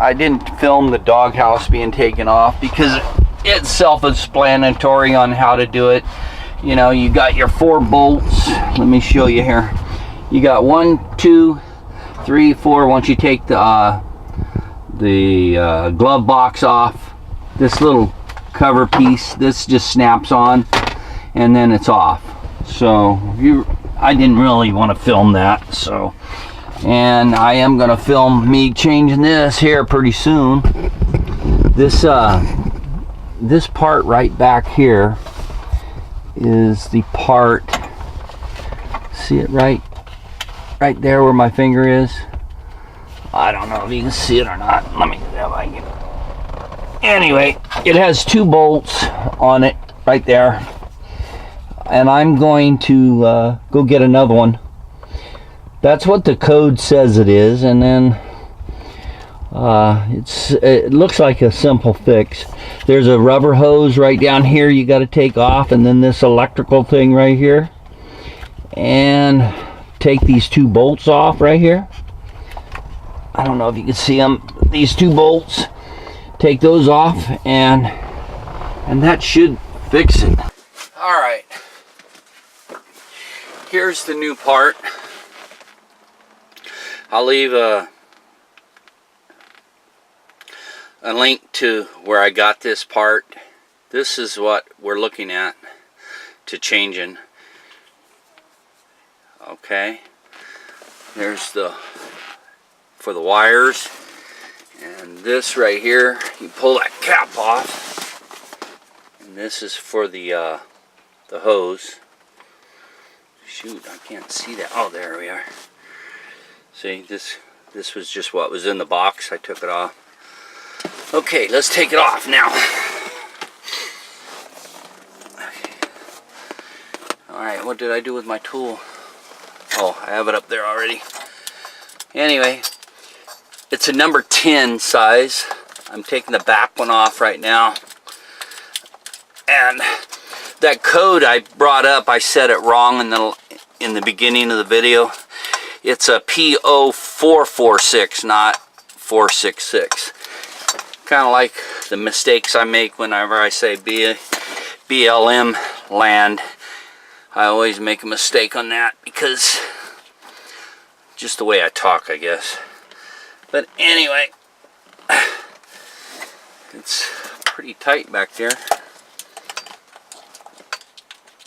I didn't film the doghouse being taken off because it's self-explanatory on how to do it. You know, you got your 4 bolts. Let me show you here. You got 1, 2, 3, 4. Once you take the glove box off, this little cover piece, this just snaps on, and then it's off. So I didn't really want to film that. So, and I am going to film me changing this here pretty soon. This part right back here is the part, see it right there where my finger is. I don't know if you can see it or not. Let me see if I can. Anyway, it has 2 bolts on it right there, and I'm going to go get another one. That's what the code says it is, and then it looks like a simple fix. There's a rubber hose right down here you got to take off, and then this electrical thing right here, and take these 2 bolts off right here. I don't know if you can see them, these 2 bolts. Take those off, and that should fix it. All right, here's the new part. I'll leave a link to where I got this part. This is what we're looking at to changing. Okay, there's for the wires, and this right here, you pull that cap off, and this is for the hose. Shoot, I can't see that. Oh, there we are. See, this was just what was in the box. I took it off. Okay, let's take it off now. Okay. Alright, what did I do with my tool? Oh, I have it up there already. Anyway, it's a number 10 size. I'm taking the back one off right now. And that code I brought up, I said it wrong in the beginning of the video. It's a PO446, not 466. Kind of like the mistakes I make whenever I say BLM land. I always make a mistake on that because just the way I talk, I guess. But anyway, it's pretty tight back there.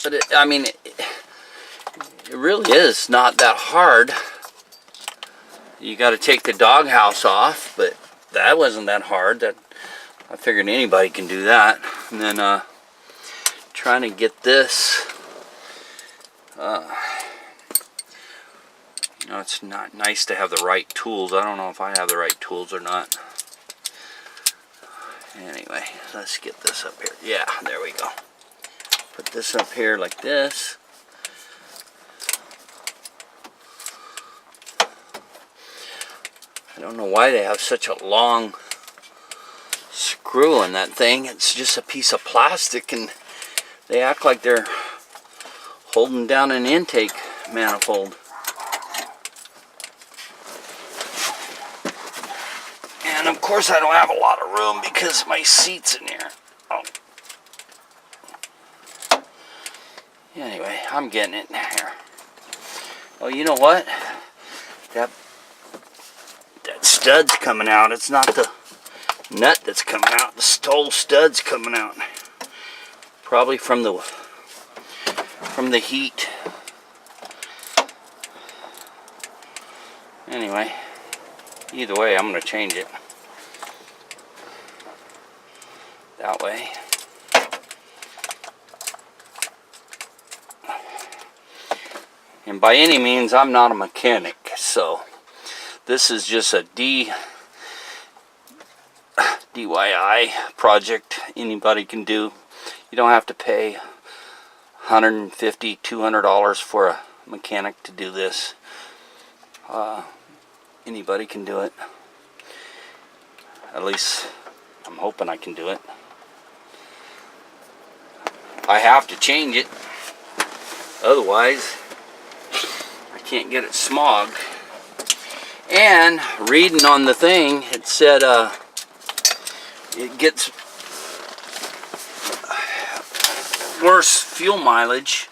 But I mean, it really is not that hard. You got to take the doghouse off, but that wasn't that hard. That I figured anybody can do that. And then trying to get this. You know, it's not nice to have the right tools. I don't know if I have the right tools or not. Anyway, let's get this up here. Yeah, there we go. Put this up here like this. I don't know why they have such a long screw in that thing. It's just a piece of plastic, and they act like they're holding down an intake manifold. And of course I don't have a lot of room because my seat's in here. Oh. Anyway, I'm getting it in here. Oh, you know what? That stud's coming out. It's not the nut that's coming out. The whole stud's coming out. Probably from the heat. Anyway, either way, I'm going to change it. That way. And by any means, I'm not a mechanic, so this is just a DIY project anybody can do. You don't have to pay $150, $200 for a mechanic to do this. Anybody can do it. At least I'm hoping I can do it. I have to change it, otherwise I can't get it smogged. And reading on the thing, it said it gets worse fuel mileage.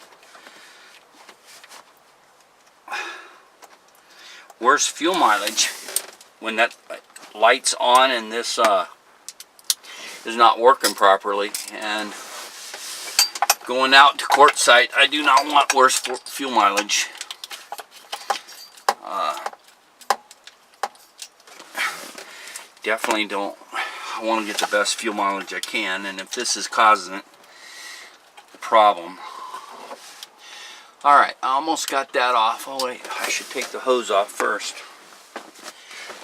Worse fuel mileage when that light's on and this is not working properly. And going out to quartzite, I do not want worse fuel mileage. Definitely don't. I want to get the best fuel mileage I can, and if this is causing it, the problem. Alright, I almost got that off. Oh wait, I should take the hose off first.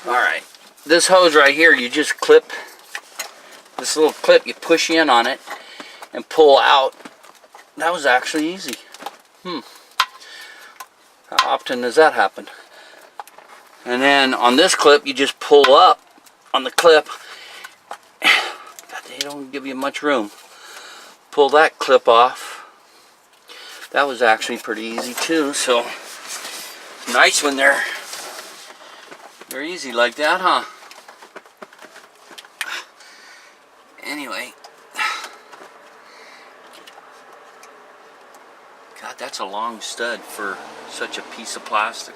Alright, this hose right here, you just clip this little clip, you push in on it and pull out. That was actually easy. How often does that happen? And then on this clip, you just pull up on the clip. God, they don't give you much room. Pull that clip off. That was actually pretty easy too. So nice when they're easy like that, huh? Anyway, God, that's a long stud for such a piece of plastic.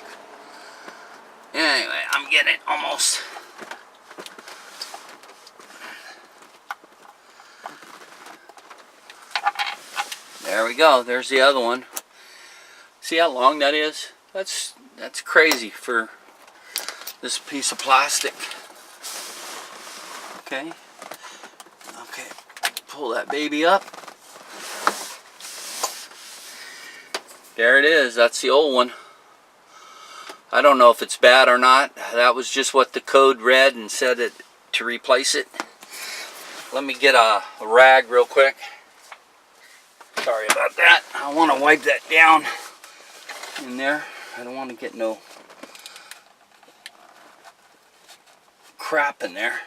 Anyway, I'm getting it almost. There we go. There's the other one. See how long that is? That's crazy for this piece of plastic. Okay. Okay. Pull that baby up. There it is. That's the old one. I don't know if it's bad or not. That was just what the code read and said it to replace it. Let me get a rag real quick. Sorry about that. I want to wipe that down in there. I don't want to get no crap in there.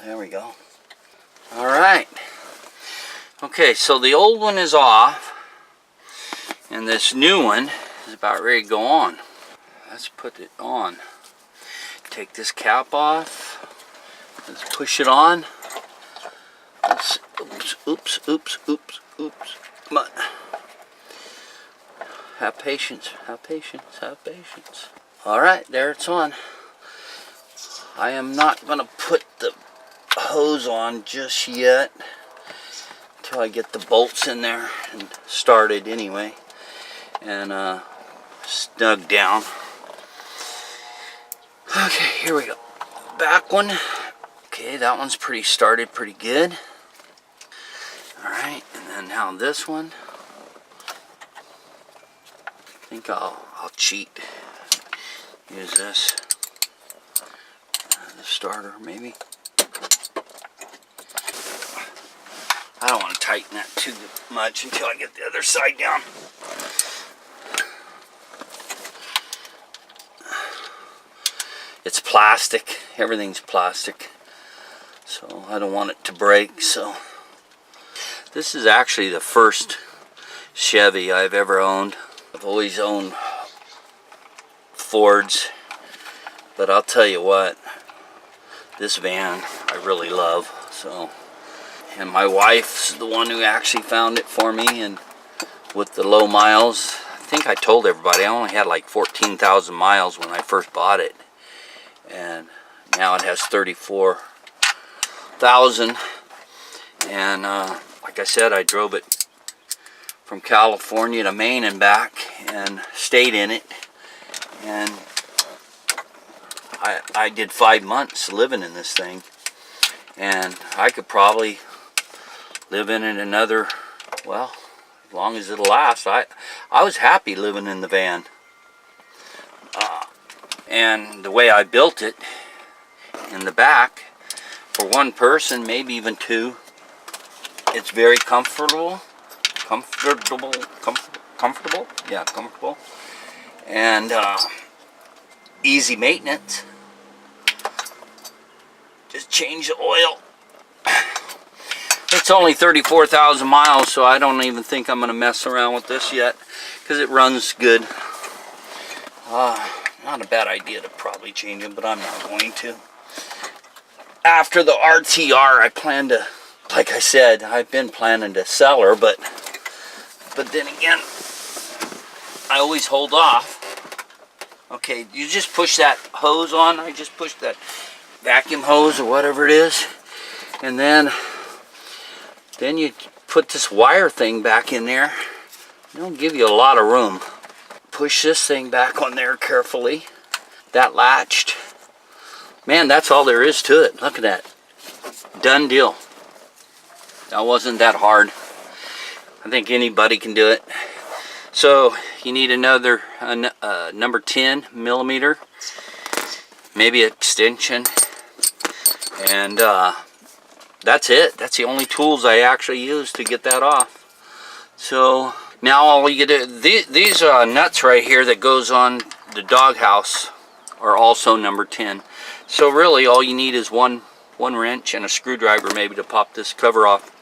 There we go. Alright. Okay, so the old one is off. And this new one is about ready to go on. Let's put it on. Take this cap off. Let's push it on. Let's, oops. Come on. Have patience. Alright, there it's on. I am not going to put the hose on just yet until I get the bolts in there and started anyway. And snug down. Okay, here we go. Back one. Okay, that one's started pretty good. Alright, and then now this one. I think I'll cheat. Use this. The starter, maybe. I don't want to tighten that too much until I get the other side down. It's plastic. Everything's plastic. So I don't want it to break. So this is actually the first Chevy I've ever owned. I've always owned Fords. But I'll tell you what, this van I really love. So, and my wife's the one who actually found it for me, and with the low miles. I think I told everybody I only had like 14,000 miles when I first bought it. And now it has 34,000. And like I said, I drove it from California to Maine and back and stayed in it. And I did 5 months living in this thing. And I could probably live in it another, well, as long as it'll last. I was happy living in the van. And the way I built it in the back, for one person, maybe even two, it's very comfortable. Comfortable. Yeah, comfortable. And easy maintenance. Just change the oil. It's only 34,000 miles, so I don't even think I'm going to mess around with this yet, because it runs good. Not a bad idea to probably change them, but I'm not going to. After the RTR, I plan to, like I said, I've been planning to sell her, but then again, I always hold off. Okay, you just push that hose on. I just pushed that vacuum hose or whatever it is, and then you put this wire thing back in there. It'll give you a lot of room. Push this thing back on there carefully. That latched. Man, that's all there is to it. Look at that. Done deal. That wasn't that hard. I think anybody can do it. So you need another number 10 millimeter, maybe extension, and that's it. That's the only tools I actually use to get that off. So now all you do, these nuts right here that goes on the doghouse are also number 10. So really all you need is one wrench and a screwdriver maybe to pop this cover off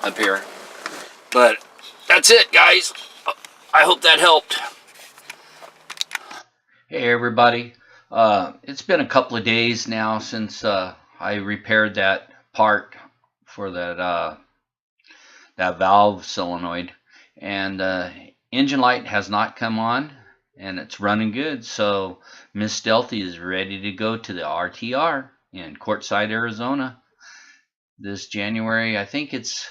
up here. But that's it, guys. I hope that helped. Hey everybody, it's been a couple of days now since I repaired that part for that that valve solenoid, and engine light has not come on, and it's running good. So Miss Stealthy is ready to go to the RTR in Quartzsite, Arizona this January. I think it's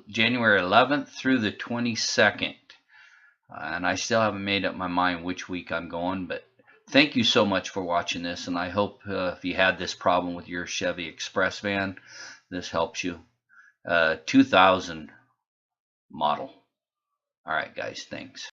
January 11th through the 22nd. And I still haven't made up my mind which week I'm going, but thank you so much for watching this, and I hope if you had this problem with your Chevy Express van, this helps you. 2000 model. All right, guys, thanks.